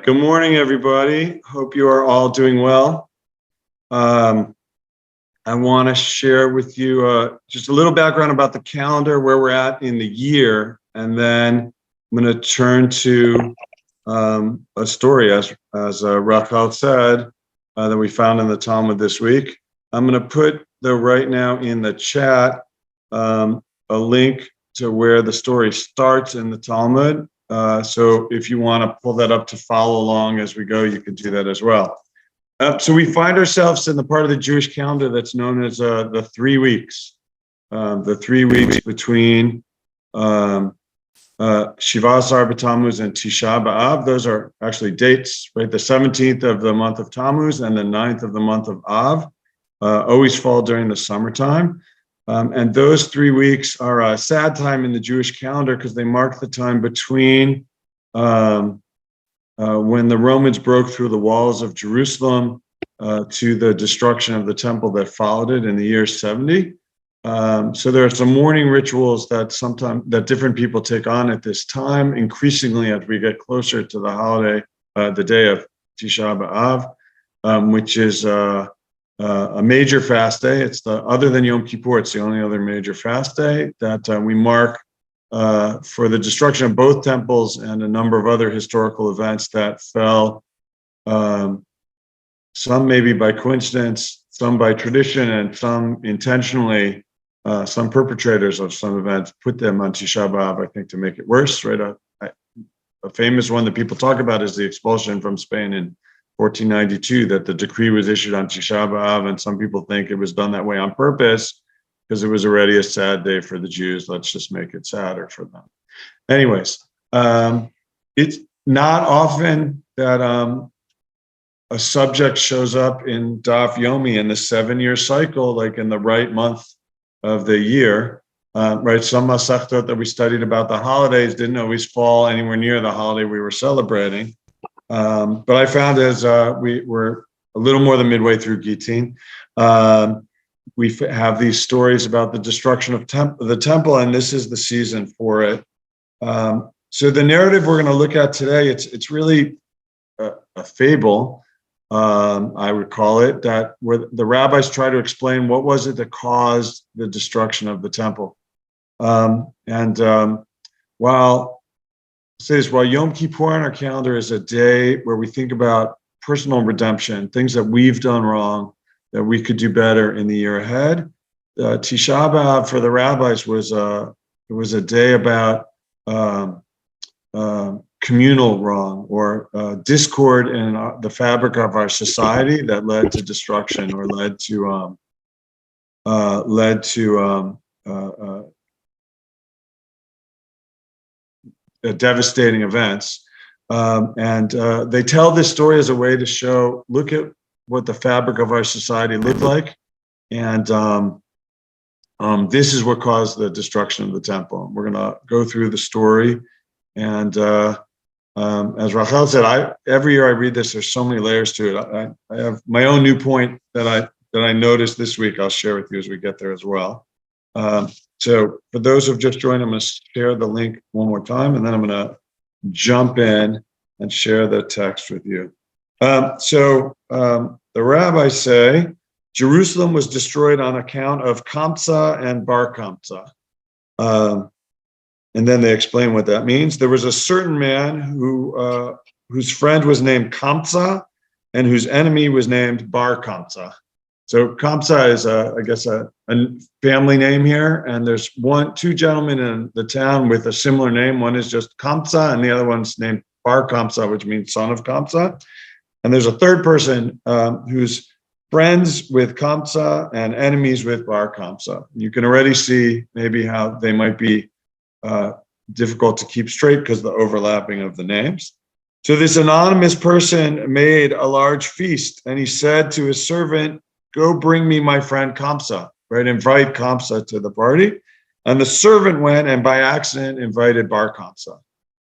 Good morning, everybody. Hope you are all doing well. I want to share with you just a little background about the calendar, where we're at in the year, and then I'm going to turn to a story, as Rachel said, that we found in the Talmud this week. I'm going to put, though, right now in the chat a link to where the story starts in the Talmud. So if you want to pull that up to follow along as we go, you can do that as well. So we find ourselves in the part of the Jewish calendar that's known as the 3 weeks. The 3 weeks between Shiva Asar Tammuz and Tisha B'Av. Those are actually dates, right? The 17th of the month of Tammuz and the 9th of the month of Av always fall during the summertime. And those 3 weeks are a sad time in the Jewish calendar because they mark the time between when the Romans broke through the walls of Jerusalem to the destruction of the temple that followed it in the year 70. So there are some mourning rituals that different people take on at this time, increasingly as we get closer to the holiday, the day of Tisha B'Av, which is a major fast day. It's other than Yom Kippur, it's the only other major fast day that we mark for the destruction of both temples and a number of other historical events that fell, some maybe by coincidence, some by tradition, and some intentionally. Some perpetrators of some events put them on Tisha B'Av, I think, to make it worse. Right, a famous one that people talk about is the expulsion from Spain in 1492, that the decree was issued on Tisha B'Av, and some people think it was done that way on purpose because it was already a sad day for the Jews. Let's just make it sadder for them. Anyways, it's not often that a subject shows up in Daf Yomi in the 7-year cycle, like in the right month of the year. Right, some masechtot that we studied about the holidays didn't always fall anywhere near the holiday we were celebrating. But I found as we were a little more than midway through Gittin, we have these stories about the destruction of the temple, and this is the season for it. So the narrative we're going to look at today, it's really a fable, I would call it, that where the rabbis try to explain what was it that caused the destruction of the temple. While Yom Kippur on our calendar is a day where we think about personal redemption, things that we've done wrong, that we could do better in the year ahead, Tisha B'Av for the rabbis was a day about communal wrong or discord in the fabric of our society that led to destruction or led to devastating events. They tell this story as a way to show, look at what the fabric of our society looked like, and this is what caused the destruction of the temple. We're going to go through the story, and as Rachel said, every year I read this, there's so many layers to it. I have my own new point that I noticed this week. I'll share with you as we get there as well. So for those who've just joined, I'm going to share the link one more time, and then I'm going to jump in and share the text with you. The rabbis say Jerusalem was destroyed on account of Kamsa and Bar Kamsa. And then they explain what that means. There was a certain man whose friend was named Kamsa and whose enemy was named Bar Kamsa. So Kamsa is, I guess, a family name here. And there's two gentlemen in the town with a similar name. One is just Kamsa, and the other one's named Bar Kamsa, which means son of Kamsa. And there's a third person who's friends with Kamsa and enemies with Bar Kamsa. You can already see maybe how they might be difficult to keep straight because of the overlapping of the names. So this anonymous person made a large feast, and he said to his servant, "Go bring me my friend Kamsa," right? Invite Kamsa to the party. And the servant went and by accident invited Bar Kamsa.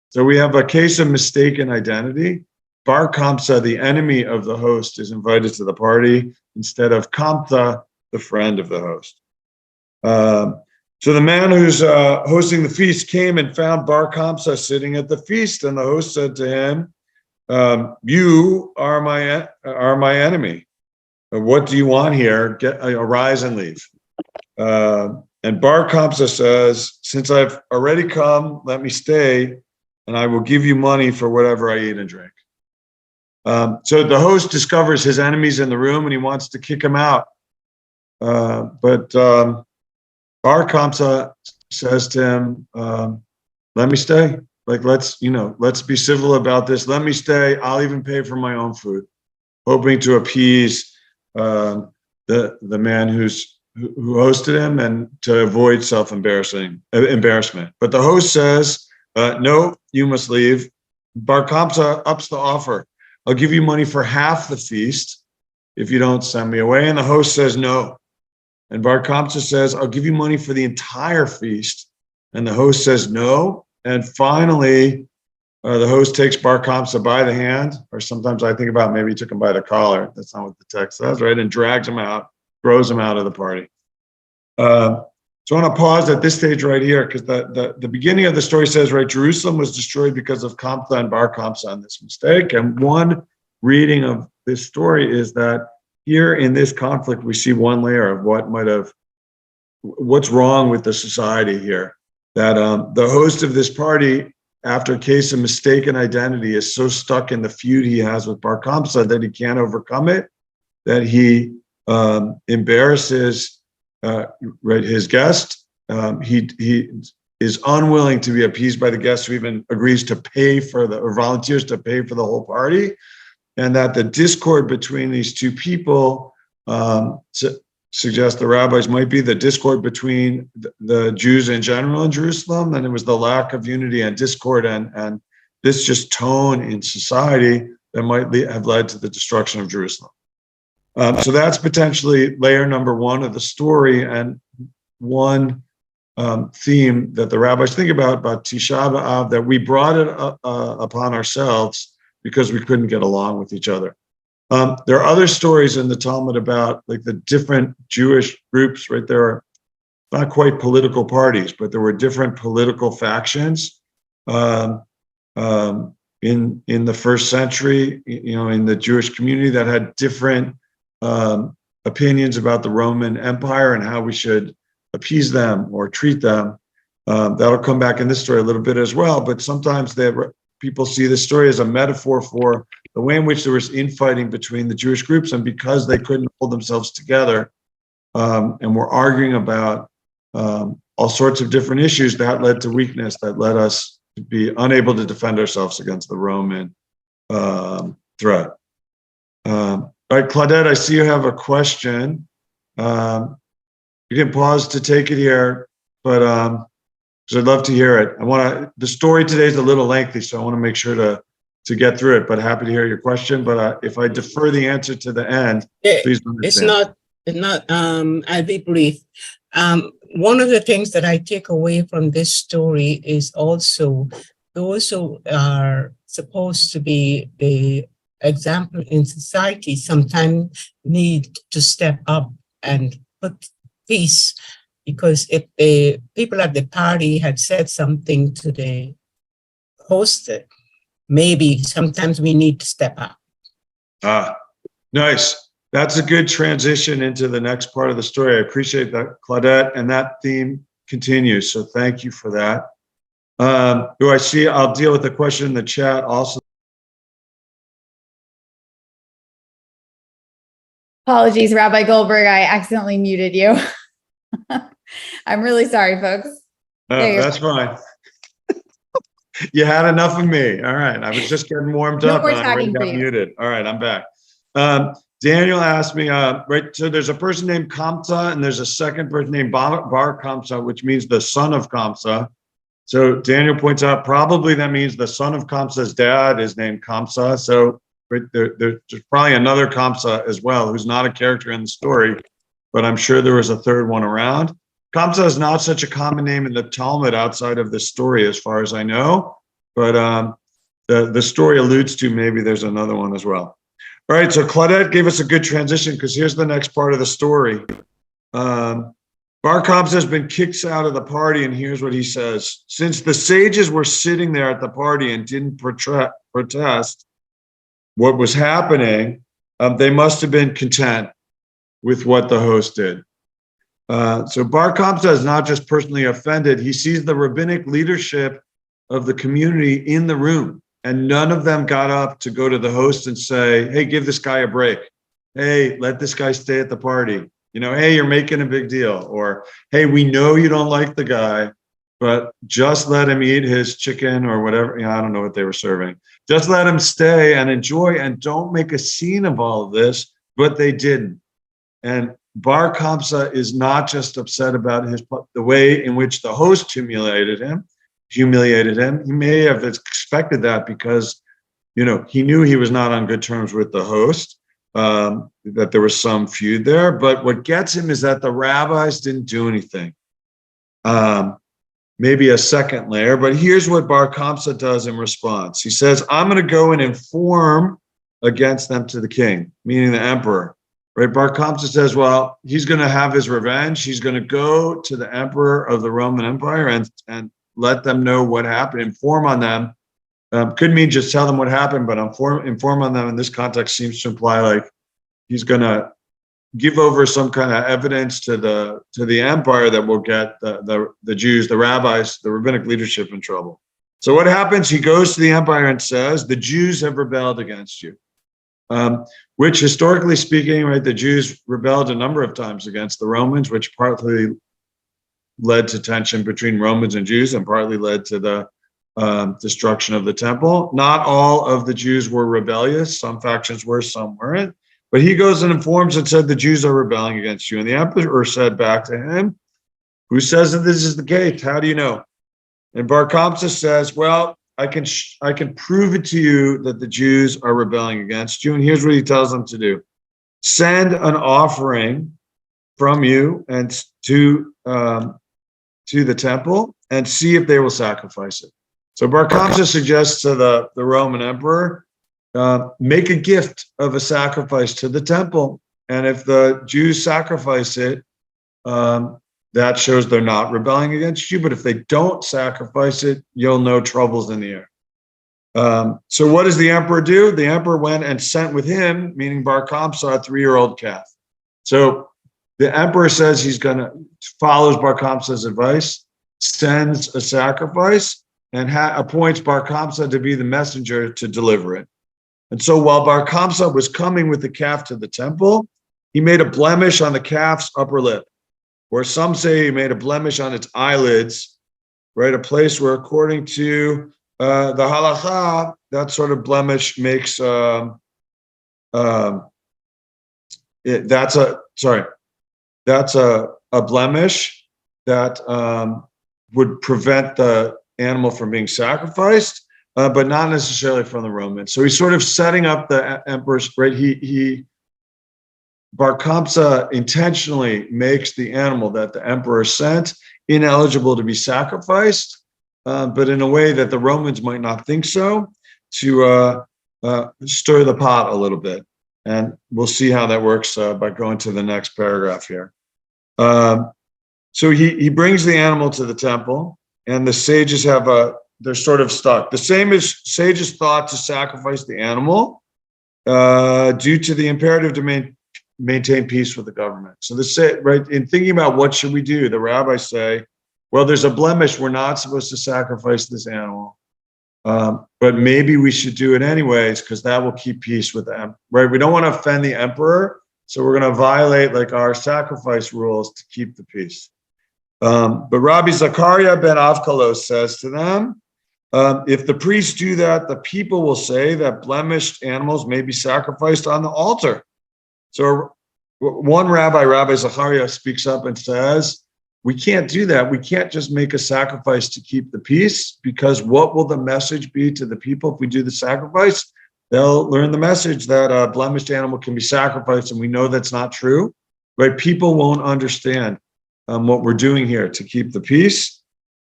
So we have a case of mistaken identity. Bar Kamsa, the enemy of the host, is invited to the party instead of Kamsa, the friend of the host. So the man who's hosting the feast came and found Bar Kamsa sitting at the feast, and the host said to him, you are my enemy. What do you want here? Arise and leave. And Bar Kamsa says, since I've already come, let me stay, and I will give you money for whatever I eat and drink. So the host discovers his enemies in the room, and he wants to kick him out. But Bar Kamsa says to him, let me stay. Like, let's be civil about this. Let me stay. I'll even pay for my own food, hoping to appease the man who hosted him and to avoid embarrassment. But the host says, no, you must leave. Bar Kamsa ups the offer. I'll give you money for half the feast if you don't send me away. And the host says no. And Bar Kamsa says, I'll give you money for the entire feast. And the host says no. And finally, the host takes Bar Kamsa by the hand, or sometimes I think about maybe he took him by the collar. That's not what the text says, right? And drags him out, throws him out of the party. So I want to pause at this stage right here, because the beginning of the story says, right, Jerusalem was destroyed because of Kamsa and Bar Kamsa on this mistake. And one reading of this story is that here in this conflict, we see one layer of what's wrong with the society here. That the host of this party, after a case of mistaken identity, is so stuck in the feud he has with Bar Kamsa that he can't overcome it, that he embarrasses his guest. He is unwilling to be appeased by the guest, who even agrees to pay or volunteers to pay for the whole party, and that the discord between these two people suggest the rabbis might be the discord between the Jews in general in Jerusalem, and it was the lack of unity and discord and this just tone in society that might have led to the destruction of Jerusalem. So that's potentially layer number one of the story, and one theme that the rabbis think about Tisha B'Av, that we brought it upon ourselves because we couldn't get along with each other. There are other stories in the Talmud about like the different Jewish groups, right? There are not quite political parties, but there were different political factions in the first century, in the Jewish community, that had different opinions about the Roman Empire and how we should appease them or treat them. That'll come back in this story a little bit as well, but sometimes people see this story as a metaphor for the way in which there was infighting between the Jewish groups, and because they couldn't hold themselves together and were arguing about all sorts of different issues, that led to weakness, that led us to be unable to defend ourselves against the Roman threat. All right, Claudette, I see you have a question. You can pause to take it here, but because I'd love to hear it. The story today is a little lengthy, so I want to make sure to get through it, but happy to hear your question. But if I defer the answer to the end, please understand. It's not, I'll be brief. One of the things that I take away from this story is also those who are supposed to be the example in society sometimes need to step up and put peace, because if the people at the party had said something to the host, maybe sometimes we need to step up. Nice. That's a good transition into the next part of the story. I appreciate that, Claudette, and that theme continues. So thank you for that. Do I see? I'll deal with the question in the chat also. Apologies, Rabbi Goldberg. I accidentally muted you. I'm really sorry, folks. That's fine. You had enough of me. All right. I was just getting warmed up and I already got muted. All right, I'm back. Daniel asked me, right, so there's a person named Kamsa and there's a second person named Bar Kamsa, which means the son of Kamsa. So Daniel points out probably that means the son of Kamsa's dad is named Kamsa. So right, there's probably another Kamsa as well, who's not a character in the story, but I'm sure there was a third one around. Kamsa is not such a common name in the Talmud outside of this story, as far as I know, but the story alludes to maybe there's another one as well. All right, so Claudette gave us a good transition, because here's the next part of the story. Bar Kamsa has been kicked out of the party, and here's what he says. Since the sages were sitting there at the party and didn't protest, what was happening, they must have been content with what the host did. So Bar Kamsa is not just personally offended. He sees the rabbinic leadership of the community in the room, and none of them got up to go to the host and say, hey, give this guy a break. Hey, let this guy stay at the party. Hey, you're making a big deal. Or, hey, we know you don't like the guy, but just let him eat his chicken or whatever. I don't know what they were serving. Just let him stay and enjoy, and don't make a scene of all of this. But they didn't. And Bar Kamsa is not just upset about the way in which the host humiliated him. He may have expected that because, he knew he was not on good terms with the host, that there was some feud there. But what gets him is that the rabbis didn't do anything. Maybe a second layer, but here's what Bar Kamsa does in response. He says, I'm going to go and inform against them to the king, meaning the emperor. Right? Bar Kamsa says, well, he's going to have his revenge. He's going to go to the emperor of the Roman Empire and let them know what happened, inform on them. Could mean just tell them what happened, but inform on them in this context seems to imply like he's going to give over some kind of evidence to the empire that will get the Jews, the rabbis, the rabbinic leadership in trouble. So what happens? He goes to the empire and says, the Jews have rebelled against you. Which historically speaking, right, the Jews rebelled a number of times against the Romans, which partly led to tension between Romans and Jews and partly led to the destruction of the temple. Not all of the Jews were rebellious. Some factions were, some weren't. But he goes and informs and said, the Jews are rebelling against you. And the emperor said back to him, who says that this is the case? How do you know? And Bar Kamsa says, well, I can prove it to you that the Jews are rebelling against you. And here's what he tells them to do. Send an offering from you and to the temple and see if they will sacrifice it. So Bar Kamsa suggests to the Roman emperor, make a gift of a sacrifice to the temple. And if the Jews sacrifice it, that shows they're not rebelling against you. But if they don't sacrifice it, you'll know trouble's in the air. So what does the emperor do? The emperor went and sent with him, meaning Bar Kamsa, a 3-year-old calf. So the emperor says follows Bar Kamsa's advice, sends a sacrifice, and appoints Bar Kamsa to be the messenger to deliver it. And so while Bar Kamsa was coming with the calf to the temple, he made a blemish on the calf's upper lip, or some say he made a blemish on its eyelids, right? A place where, according to the halacha, that sort of blemish makes that's a blemish that would prevent the animal from being sacrificed, but not necessarily from the Romans. So he's sort of setting up the emperor's, right? Bar Kamsa intentionally makes the animal that the emperor sent ineligible to be sacrificed, but in a way that the Romans might not think so, to stir the pot a little bit. And we'll see how that works by going to the next paragraph here. So he brings the animal to the temple, and the sages they're sort of stuck. The same as sages thought to sacrifice the animal due to the imperative to maintain peace with the government. So right, in thinking about what should we do, the rabbis say, well, there's a blemish. We're not supposed to sacrifice this animal, but maybe we should do it anyways because that will keep peace with them, right? We don't want to offend the emperor, so we're going to violate like our sacrifice rules to keep the peace. But Rabbi Zachariah ben Avkalos says to them, if the priests do that, the people will say that blemished animals may be sacrificed on the altar. So one Rabbi Zachariah, speaks up and says, we can't do that. We can't just make a sacrifice to keep the peace, because what will the message be to the people if we do the sacrifice? They'll learn the message that a blemished animal can be sacrificed, and we know that's not true, right? People won't understand what we're doing here to keep the peace.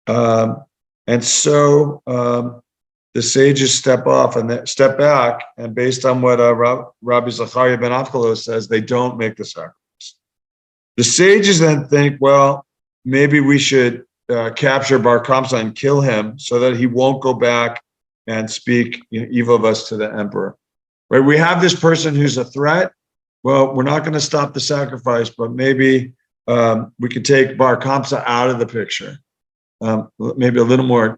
And so the sages step back, and based on what Rabbi Zachariah ben Avkalos says, they don't make the sacrifice. The sages then think, well, maybe we should capture Bar Kamsa and kill him so that he won't go back and speak evil of us to the emperor. right? We have this person who's a threat. Well, we're not going to stop the sacrifice, but maybe we could take Bar Kamsa out of the picture. Maybe a little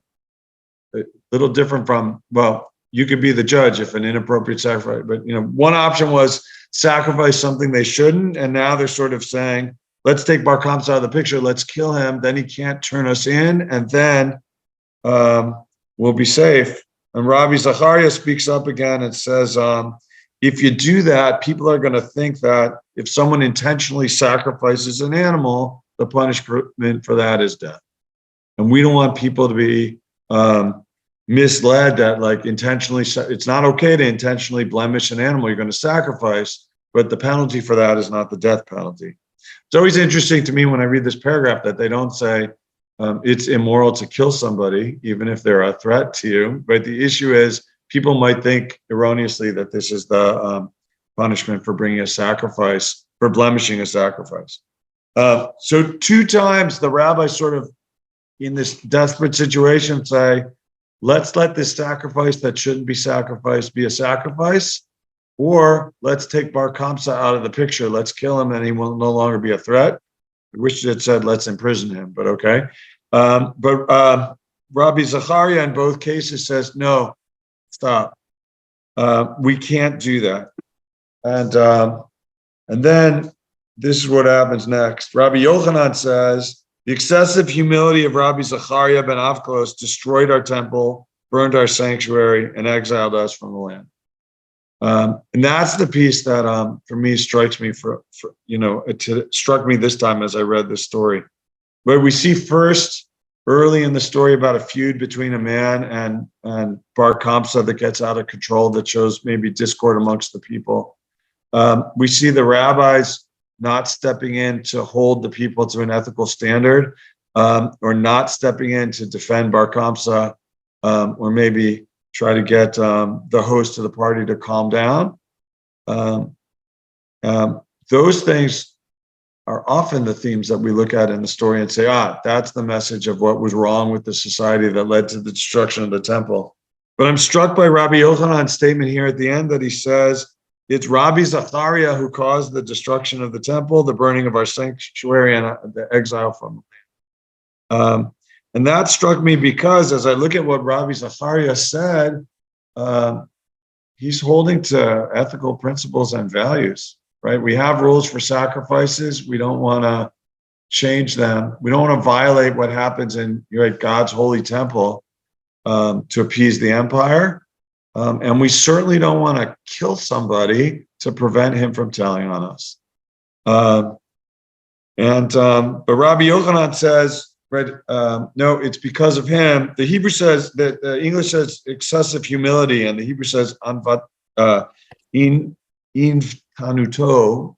different from, well, you could be the judge if an inappropriate sacrifice, but one option was sacrifice something they shouldn't, and now they're sort of saying, let's take Bar Kamsa out of the picture, let's kill him, then he can't turn us in, and then we'll be safe. And Rabbi Zachariah speaks up again and says, if you do that, people are going to think that if someone intentionally sacrifices an animal, the punishment for that is death. And we don't want people to be misled that like intentionally, it's not okay to intentionally blemish an animal you're going to sacrifice, but the penalty for that is not the death penalty. It's always interesting to me when I read this paragraph that they don't say it's immoral to kill somebody, even if they're a threat to you. But the issue is people might think erroneously that this is the punishment for bringing a sacrifice, for blemishing a sacrifice. So 2 times the rabbis sort of in this desperate situation say, let's let this sacrifice that shouldn't be sacrificed be a sacrifice, or let's take Bar Kamsa out of the picture. Let's kill him and he will no longer be a threat. I wish it said, let's imprison him, but okay. But Rabbi Zachariah in both cases says, no, stop. We can't do that. And then this is what happens next. Rabbi Yochanan says, the excessive humility of Rabbi Zachariah ben Avkos destroyed our temple, burned our sanctuary, and exiled us from the land. And that's the piece that, for me, strikes me it struck me this time as I read this story, where we see first early in the story about a feud between a man and Bar Kamsa that gets out of control, that shows maybe discord amongst the people. We see the rabbis not stepping in to hold the people to an ethical standard, or not stepping in to defend Bar Kamsa, or maybe try to get the host of the party to calm down. Those things are often the themes that we look at in the story and say, that's the message of what was wrong with the society that led to the destruction of the temple. But I'm struck by Rabbi Yochanan's statement here at the end that he says, it's Rabbi Zachariah who caused the destruction of the temple, the burning of our sanctuary, and the exile from the land. And that struck me because as I look at what Rabbi Zachariah said, he's holding to ethical principles and values, right? We have rules for sacrifices. We don't want to change them. We don't want to violate what happens in God's holy temple to appease the empire. And we certainly don't want to kill somebody to prevent him from telling on us. But Rabbi Yochanan says, no, it's because of him. The Hebrew says that the English says excessive humility, and the Hebrew says intanuto,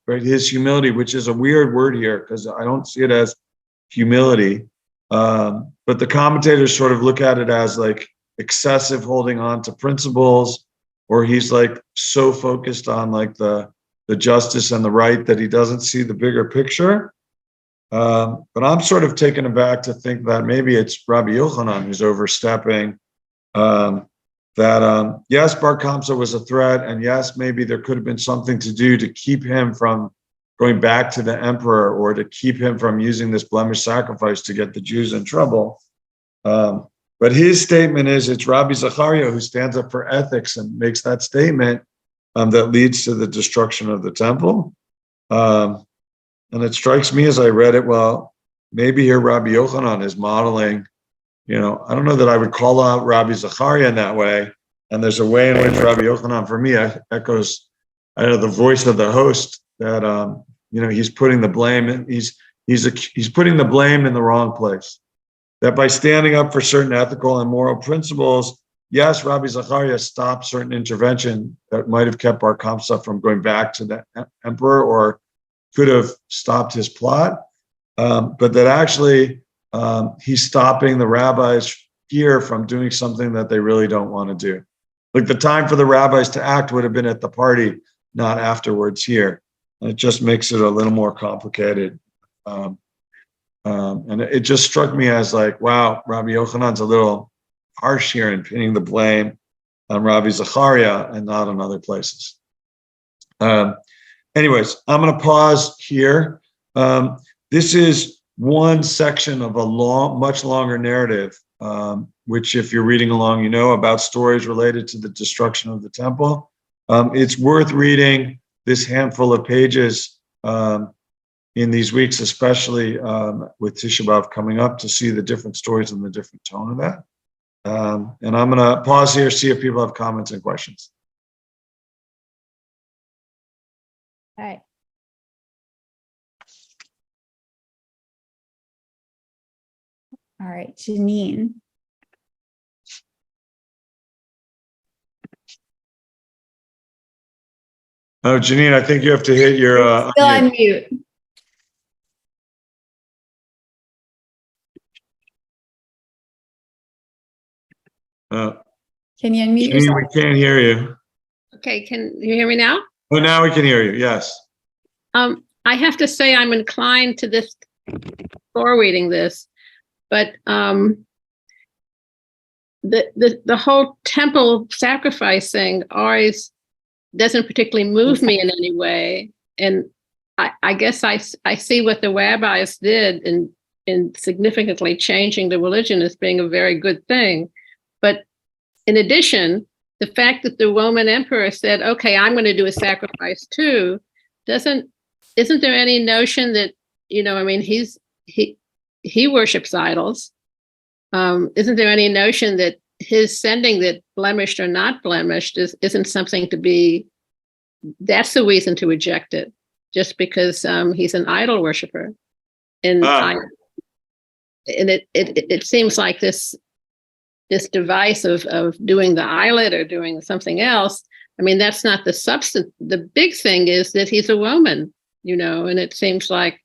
right? His humility, which is a weird word here because I don't see it as humility. But the commentators sort of look at it as like excessive holding on to principles, or he's like so focused on like the justice and the right that he doesn't see the bigger picture. But I'm sort of taken aback to think that maybe it's Rabbi Yochanan who's overstepping. Yes, Bar Kamsa was a threat, and yes, maybe there could have been something to do to keep him from going back to the emperor, or to keep him from using this blemish sacrifice to get the Jews in trouble. But his statement is it's Rabbi Zachariah who stands up for ethics and makes that statement that leads to the destruction of the temple. And it strikes me as I read it, well, maybe here Rabbi Yochanan is modeling, I don't know that I would call out Rabbi Zachariah in that way. And there's a way in which Rabbi Yochanan, for me, echoes, the voice of the host that, he's putting the blame, he's putting the blame in the wrong place. That by standing up for certain ethical and moral principles, yes, Rabbi Zachariah stopped certain intervention that might have kept Bar Kamsa from going back to the emperor, or could have stopped his plot, but that actually he's stopping the rabbis here from doing something that they really don't want to do. Like the time for the rabbis to act would have been at the party, not afterwards here. And it just makes it a little more complicated. And it just struck me as like, wow, Rabbi Yochanan's a little harsh here in pinning the blame on Ravi Zacharia and not in other places. Anyways, I'm going to pause here. This is one section of a much longer narrative, which if you're reading along, you know about stories related to the destruction of the temple. It's worth reading this handful of pages in these weeks, especially with Tisha B'Av coming up, to see the different stories and the different tone of that. And I'm going to pause here, see if people have comments and questions. All right. All right, Janine. Oh, Janine, I think you have to hit your Still on mute. Can you unmute Janine, yourself? we can't hear you. Okay, can you hear me now? Oh, now we can hear you. Yes. I have to say I'm inclined to this for reading this, but the whole temple sacrifice thing always doesn't particularly move me in any way. And I guess I see what the rabbis did in significantly changing the religion as being a very good thing. But in addition, the fact that the Roman emperor said, okay, I'm going to do a sacrifice too, isn't there any notion that, I mean, he worships idols. Isn't there any notion that his sending that blemished or not blemished isn't something to be, that's the reason to reject it, just because he's an idol worshiper. And it seems like this device of doing the eyelet or doing something else, I mean, that's not the substance. The big thing is that he's a Roman, and it seems like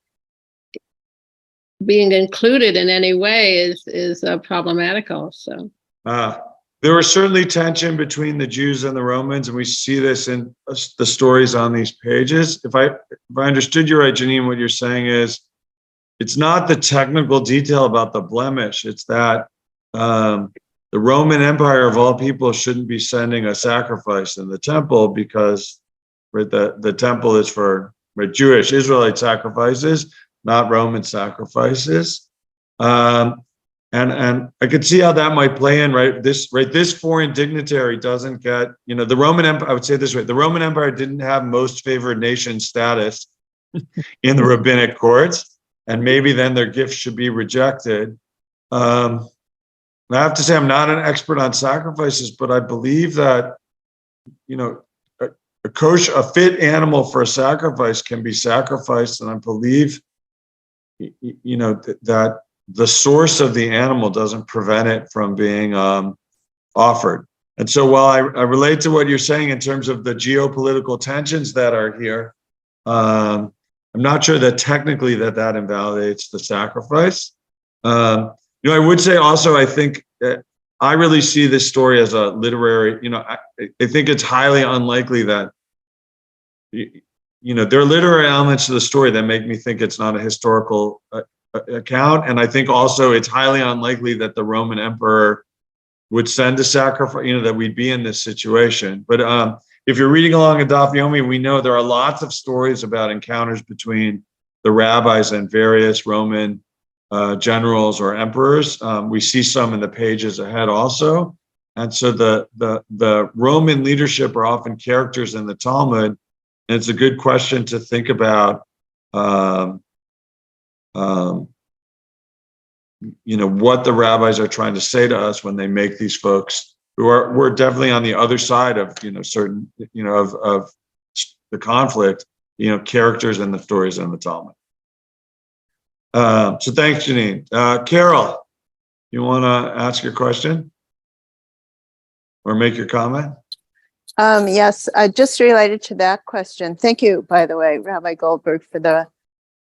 being included in any way is problematical. So there was certainly tension between the Jews and the Romans, and we see this in the stories on these pages. If I understood you right, Janine, what you're saying is it's not the technical detail about the blemish. It's that the Roman Empire of all people shouldn't be sending a sacrifice in the temple because the temple is for Jewish Israelite sacrifices, not Roman sacrifices. And I could see how that might play in, right? This foreign dignitary doesn't get, the Roman Empire, I would say this way, the Roman Empire didn't have most favored nation status in the rabbinic courts, and maybe then their gifts should be rejected. I have to say, I'm not an expert on sacrifices, but I believe that, a fit animal for a sacrifice can be sacrificed. And I believe, that the source of the animal doesn't prevent it from being offered. And so while I relate to what you're saying in terms of the geopolitical tensions that are here, I'm not sure that technically that invalidates the sacrifice. I would say also, I think that I really see this story as a literary, I think it's highly unlikely that, there are literary elements to the story that make me think it's not a historical account. And I think also it's highly unlikely that the Roman emperor would send a sacrifice, that we'd be in this situation. But if you're reading along in Daf Yomi, we know there are lots of stories about encounters between the rabbis and various Roman generals or emperors. We see some in the pages ahead also. And so the Roman leadership are often characters in the Talmud. And it's a good question to think about, what the rabbis are trying to say to us when they make these folks we're definitely on the other side of, certain, of the conflict, characters in the stories in the Talmud. So thanks, Janine. Carol, you want to ask your question or make your comment? Yes, just related to that question. Thank you, by the way, Rabbi Goldberg, for the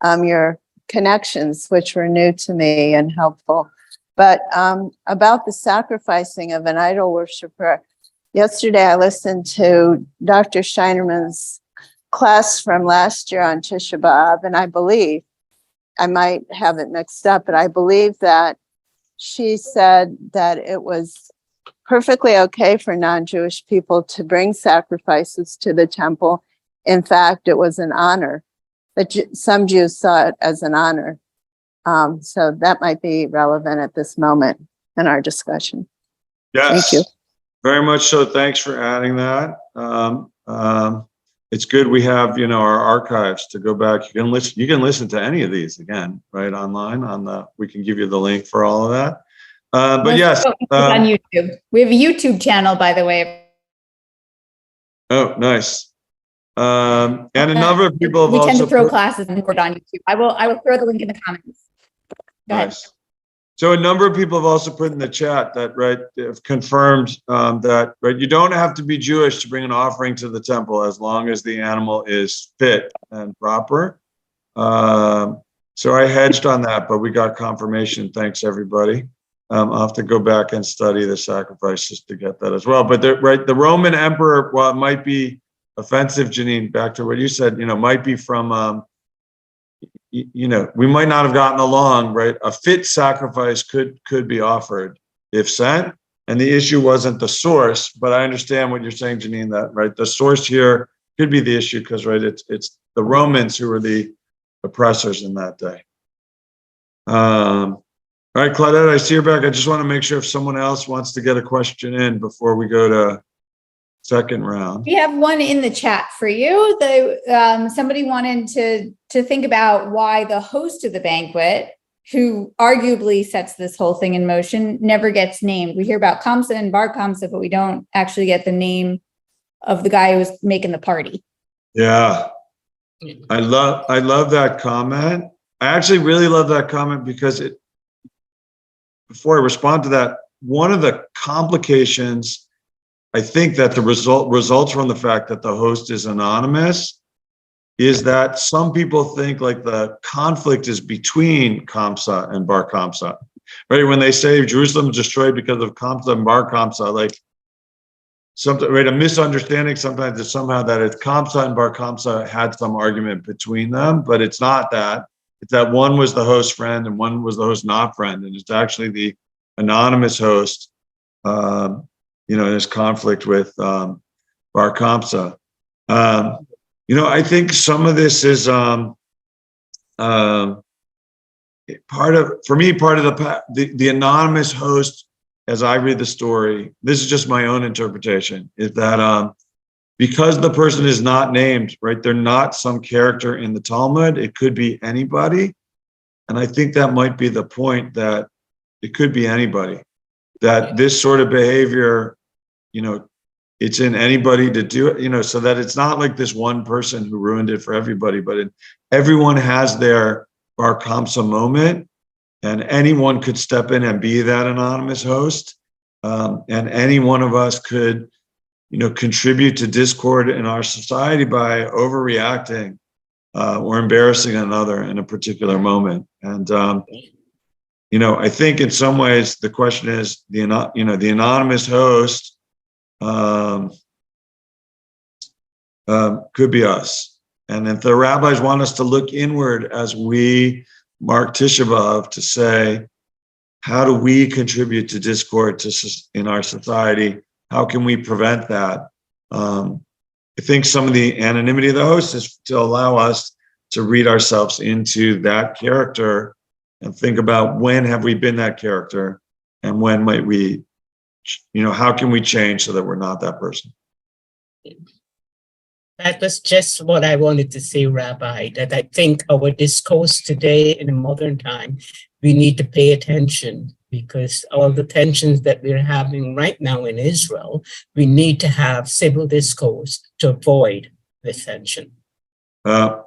your connections, which were new to me and helpful. But about the sacrificing of an idol worshiper, yesterday I listened to Dr. Scheinerman's class from last year on Tisha B'Av, and I believe, I might have it mixed up, but I believe that she said that it was perfectly okay for non-Jewish people to bring sacrifices to the temple. In fact, it was an honor, but some Jews saw it as an honor. So that might be relevant at this moment in our discussion. Yes. Thank you. Very much so. Thanks for adding that. It's good we have, our archives to go back. You can listen to any of these again, right, online we can give you the link for all of that. But yes. On YouTube. We have a YouTube channel, by the way. Oh, nice. And a number of people have we tend also to throw classes and record on YouTube. I will throw the link in the comments. Go ahead. Nice. So a number of people have also put in the chat that, right, have confirmed that, right, you don't have to be Jewish to bring an offering to the temple as long as the animal is fit and proper. So I hedged on that, but we got confirmation. Thanks, everybody. I'll have to go back and study the sacrifices to get that as well. But the Roman emperor, while it might be offensive, Janine, back to what you said, might be from we might not have gotten along, right? A fit sacrifice could be offered if sent, and the issue wasn't the source. But I understand what you're saying, Janine. That right, the source here could be the issue because right, it's the Romans who were the oppressors in that day. All right, Claudette, I see you're back. I just want to make sure if someone else wants to get a question in before we go to second round. We have one in the chat for you. Somebody wanted to think about why the host of the banquet, who arguably sets this whole thing in motion, never gets named. We hear about Kamsa and Bar Kamsa, but we don't actually get the name of the guy who was making the party. Yeah, I love that comment. I actually really love that comment because before I respond to that, one of the complications, I think that the results from the fact that the host is anonymous is that some people think like the conflict is between Kamsa and Bar Kamsa, right? When they say Jerusalem is destroyed because of Kamsa and Bar Kamsa, like something, right? A misunderstanding sometimes is somehow that it's Kamsa and Bar Kamsa had some argument between them, but it's not that. It's that one was the host friend and one was the host not friend, and it's actually the anonymous host. In his conflict with Bar Kamsa. I think some of this is part of the anonymous host, as I read the story, this is just my own interpretation, is that because the person is not named, right, they're not some character in the Talmud, it could be anybody. And I think that might be the point, that it could be anybody, that this sort of behavior, it's in anybody to do it, so that it's not like this one person who ruined it for everybody, but everyone has their Bar Kamsa moment, and anyone could step in and be that anonymous host. And any one of us could, contribute to discord in our society by overreacting or embarrassing another in a particular moment. And, I think in some ways the question is the anonymous host could be us. And if the rabbis want us to look inward as we mark Tisha B'Av to say, how do we contribute to discord in our society? How can we prevent that? I think some of the anonymity of the host is to allow us to read ourselves into that character and think about when have we been that character and when might we, how can we change so that we're not that person? That was just what I wanted to say, Rabbi, that I think our discourse today in a modern time, we need to pay attention, because all the tensions that we're having right now in Israel, we need to have civil discourse to avoid this tension.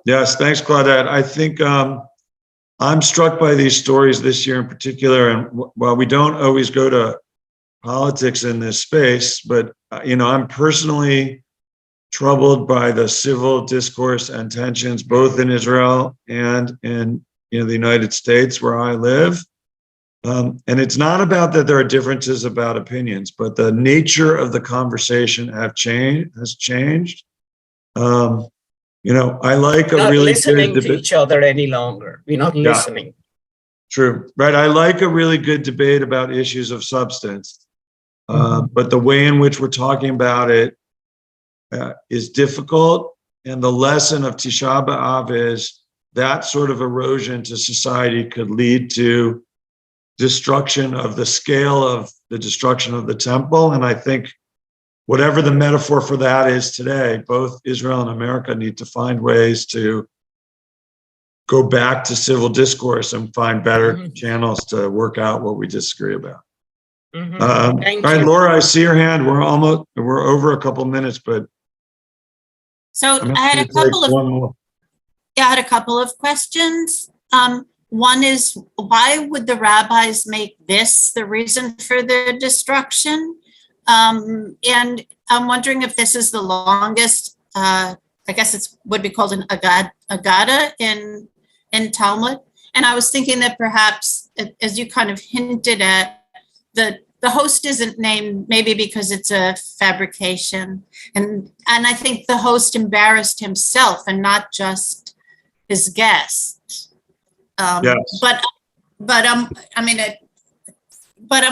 Yes, thanks, Claudette. I think I'm struck by these stories this year in particular, and while we don't always go to politics in this space, but I'm personally troubled by the civil discourse and tensions both in Israel and in the United States where I live. And it's not about that there are differences about opinions, but the nature of the conversation has changed. I like a really listening good to each other any longer. We're not listening. True. Right. I like a really good debate about issues of substance. But the way in which we're talking about it is difficult. And the lesson of Tisha B'Av is that sort of erosion to society could lead to destruction of the scale of the destruction of the temple. And I think whatever the metaphor for that is today, both Israel and America need to find ways to go back to civil discourse and find better channels to work out what we disagree about. Thank All right, you. Laura, I see your hand. We're over a couple minutes, but So I'm I had going a to take couple of, one more. yeah, I had a couple of questions. One is, why would the rabbis make this the reason for the destruction? And I'm wondering if this is the longest, I guess it would be called an agada in Talmud. And I was thinking that perhaps, as you kind of hinted at, the host isn't named maybe because it's a fabrication. And I think the host embarrassed himself and not just his guest. Yes. But I'm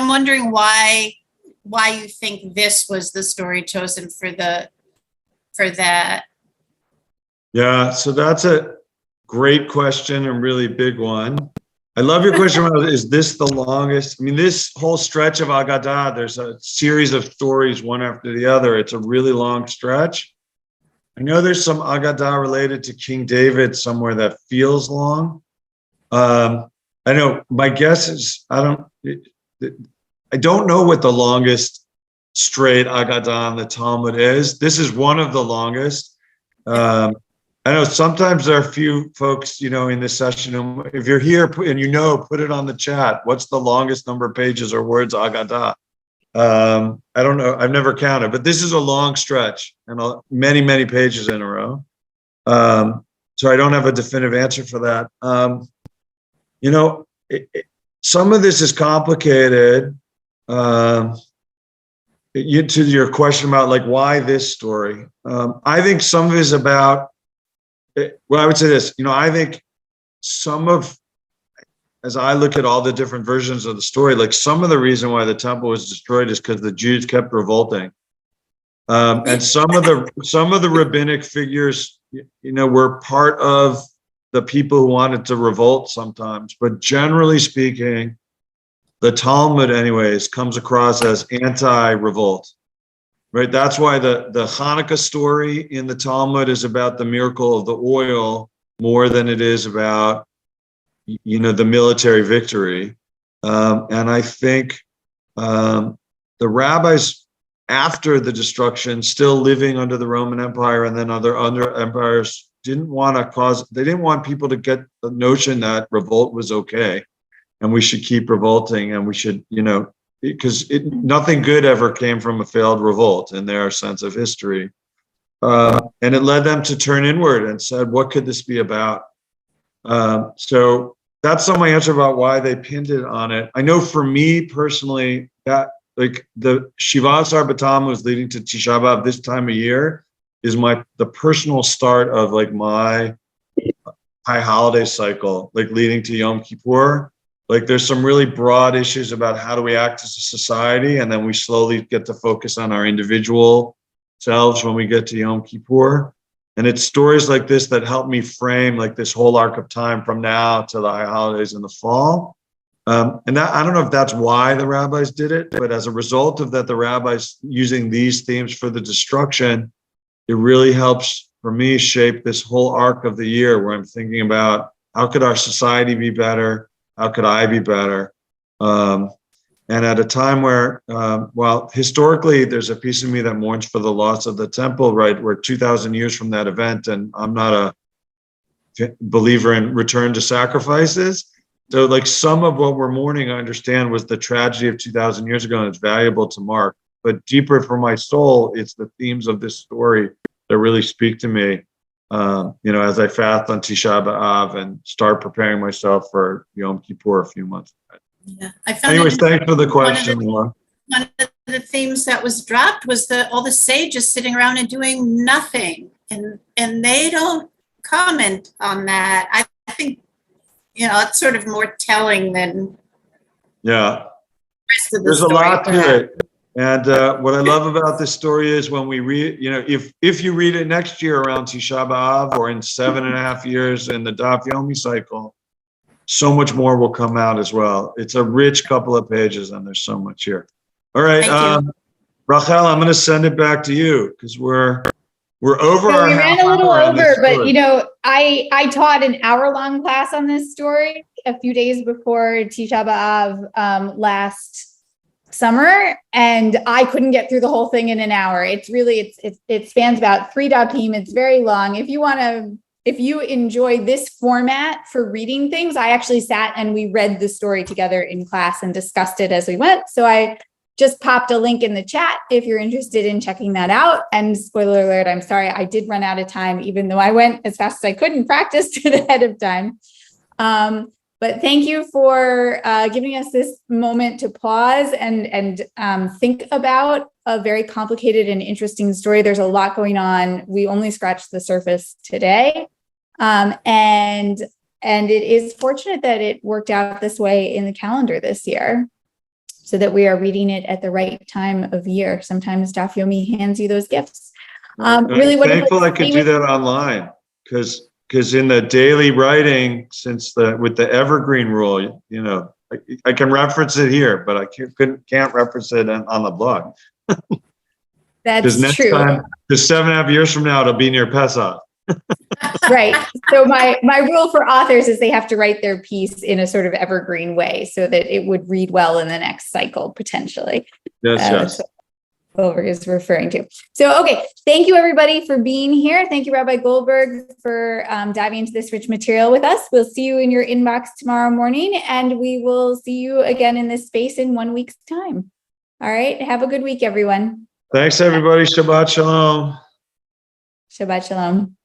wondering why you think this was the story chosen for that. Yeah, so that's a great question and really big one. I love your question about, is this the longest? I mean, this whole stretch of Agadah, there's a series of stories one after the other. It's a really long stretch. I know there's some Agadah related to King David somewhere that feels long. I know my guess is I don't know what the longest straight Agadah in the Talmud is. This is one of the longest. I know sometimes there are a few folks, in this session. If you're here and put it on the chat. What's the longest number of pages or words Agadah? I don't know. I've never counted, but this is a long stretch and many, many pages in a row. So I don't have a definitive answer for that. Some of this is complicated. To your question about like why this story, I think some of it is about. Well, I would say this. I think as I look at all the different versions of the story, like some of the reason why the temple was destroyed is because the Jews kept revolting, and some of the rabbinic figures, were part of the people who wanted to revolt sometimes. But generally speaking, the Talmud, anyways, comes across as anti-revolt. Right. That's why the Hanukkah story in the Talmud is about the miracle of the oil more than it is about, the military victory. And I think the rabbis, after the destruction, still living under the Roman Empire and then other empires, didn't want people to get the notion that revolt was okay and we should keep revolting and we should, because nothing good ever came from a failed revolt in their sense of history. And it led them to turn inward and said, what could this be about? So that's some of my answer about why they pinned it on it. I know for me personally, that like the Shiva Asar B'Tammuz leading to Tisha B'Av this time of year is the personal start of like my high holiday cycle, like leading to Yom Kippur. Like there's some really broad issues about how do we act as a society, and then we slowly get to focus on our individual selves when we get to Yom Kippur. And it's stories like this that help me frame like this whole arc of time from now to the high holidays in the fall. And that, I don't know if that's why the rabbis did it, but as a result of that, the rabbis using these themes for the destruction, it really helps for me shape this whole arc of the year where I'm thinking about how could our society be better? How could I be better? And at a time where, while historically there's a piece of me that mourns for the loss of the temple, right? We're 2,000 years from that event, and I'm not a believer in return to sacrifices. So like some of what we're mourning, I understand, was the tragedy of 2,000 years ago, and it's valuable to mark. But deeper for my soul, it's the themes of this story that really speak to me. As I fast on Tisha B'Av and start preparing myself for Yom Kippur a few months ahead. Yeah, I found Anyways, thanks for the question, Laura. one of the themes that was dropped was all the sages sitting around and doing nothing, and they don't comment on that. I think it's sort of more telling than Yeah, the rest of the there's a story. lot to it. And what I love about this story is when we read, if you read it next year around Tisha B'Av or in 7.5 years in the Daf Yomi cycle, so much more will come out as well. It's a rich couple of pages and there's so much here. All right. Thank you. Rachel, I'm going to send it back to you because we're over So our we half ran a little hour on this over, but story. I taught an hour-long class on this story a few days before Tisha B'Av last summer, and I couldn't get through the whole thing in an hour. It spans about 3 dapim. It's very long. If you enjoy this format for reading things, I actually sat and we read the story together in class and discussed it as we went. So I just popped a link in the chat if you're interested in checking that out. And spoiler alert, I'm sorry, I did run out of time, even though I went as fast as I could and practiced it ahead of time. But thank you for giving us this moment to pause and think about a very complicated and interesting story. There's a lot going on. We only scratched the surface today. And it is fortunate that it worked out this way in the calendar this year, so that we are reading it at the right time of year. Sometimes Daf Yomi hands you those gifts. Really I'm thankful I could do that online because in the daily writing, with the evergreen rule, I can reference it here, but I can't reference it on the blog. That's next true. time, because 7.5 years from now, it'll be near Pesach. Right. So my rule for authors is they have to write their piece in a sort of evergreen way so that it would read well in the next cycle, potentially. Yes. That's what Goldberg is referring to. So, okay. Thank you everybody for being here. Thank you, Rabbi Goldberg, for diving into this rich material with us. We'll see you in your inbox tomorrow morning, and we will see you again in this space in 1 week's time. All right. Have a good week, everyone. Thanks, everybody. Shabbat shalom. Shabbat shalom.